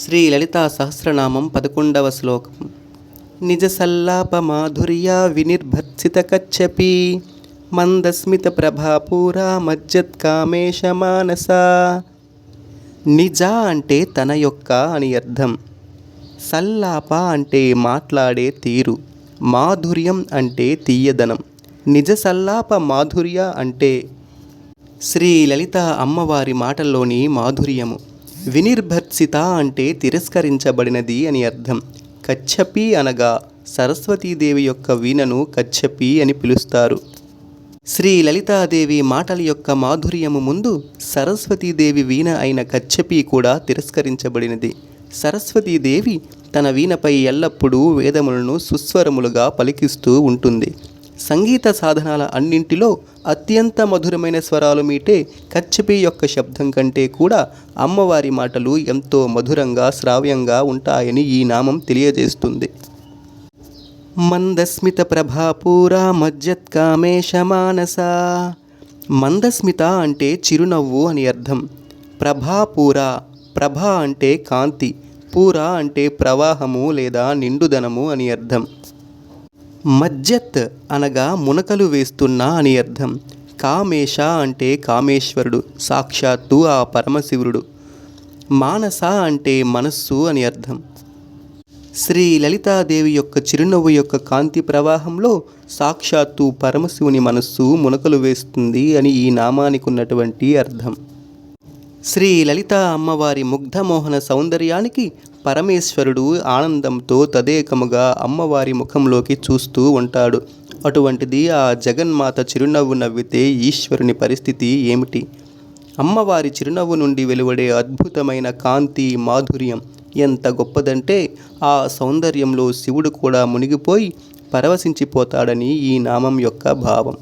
శ్రీ లలితా సహస్రనామం 11వ శ్లోకం. నిజ సల్లాప మాధుర్యా వినిర్భత్సిత కచ్చపి మందస్మిత ప్రభాపూరా మజ్జత్ కామేశ మానస. నిజ అంటే తన యొక్క అని అర్థం. సల్లాప అంటే మాట్లాడే తీరు. మాధుర్యం అంటే తీయదనం. నిజ సల్లాప మాధుర్య అంటే శ్రీ లలిత అమ్మవారి మాటల్లోని మాధుర్యము. వినిర్భత్సిత అంటే తిరస్కరించబడినది అని అర్థం. కచ్చపి అనగా సరస్వతీదేవి యొక్క వీణను కచ్చపి అని పిలుస్తారు. శ్రీ లలితాదేవి మాటల యొక్క మాధుర్యము ముందు సరస్వతీదేవి వీణ అయిన కచ్చపి కూడా తిరస్కరించబడినది. సరస్వతీదేవి తన వీణపై ఎల్లప్పుడూ వేదములను సుస్వరములుగా పలికిస్తూ ఉంటుంది. సంగీత సాధనాల అన్నింటిలో అత్యంత మధురమైన స్వరాలు మీటే కచ్చపి యొక్క శబ్దం కంటే కూడా అమ్మవారి మాటలు ఎంతో మధురంగా శ్రావ్యంగా ఉంటాయని ఈ నామం తెలియజేస్తుంది. మందస్మిత ప్రభాపూరా మజ్జత్ కామేశ మానస. మందస్మిత అంటే చిరునవ్వు అని అర్థం. ప్రభాపూర, ప్రభ అంటే కాంతి, పూర అంటే ప్రవాహము లేదా నిండుదనము అని అర్థం. మజ్జత్ అనగా మునకలు వేస్తున్న అని అర్థం. కామేశ అంటే కామేశ్వరుడు, సాక్షాత్తు ఆ పరమశివుడు. మానస అంటే మనస్సు అని అర్థం. శ్రీ లలితాదేవి యొక్క చిరునవ్వు యొక్క కాంతి ప్రవాహంలో సాక్షాత్తు పరమశివుని మనస్సు మునకలు వేస్తుంది అని ఈ నామానికి ఉన్నటువంటి అర్థం. శ్రీ లలితా అమ్మవారి ముగ్ధమోహన సౌందర్యానికి పరమేశ్వరుడు ఆనందంతో తదేకముగా అమ్మవారి ముఖంలోకి చూస్తూ ఉంటాడు. అటువంటిది ఆ జగన్మాత చిరునవ్వు నవ్వితే ఈశ్వరుని పరిస్థితి ఏమిటి? అమ్మవారి చిరునవ్వు నుండి వెలువడే అద్భుతమైన కాంతి మాధుర్యం ఎంత గొప్పదంటే ఆ సౌందర్యంలో శివుడు కూడా మునిగిపోయి పరవశించిపోతాడని ఈ నామం యొక్క భావం.